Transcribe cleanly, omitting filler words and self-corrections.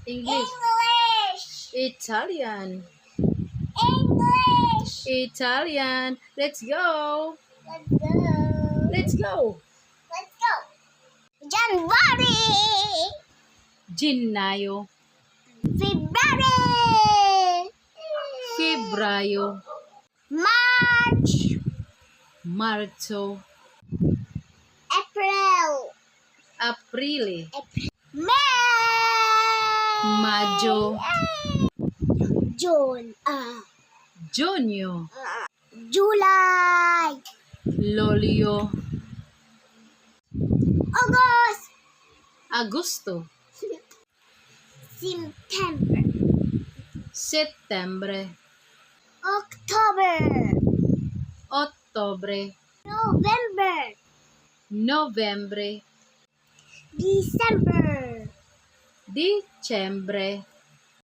English. English. Italian. English. Italian. Let's go. Let's go. Let's go. Let's go. January. Gennaio. February. Febbraio. March. Marzo. April. Aprile. May. Maggio. June. Giugno. July. Luglio. August. Agosto. September. Settembre. October. Ottobre. November. Novembre. December. Dicembre.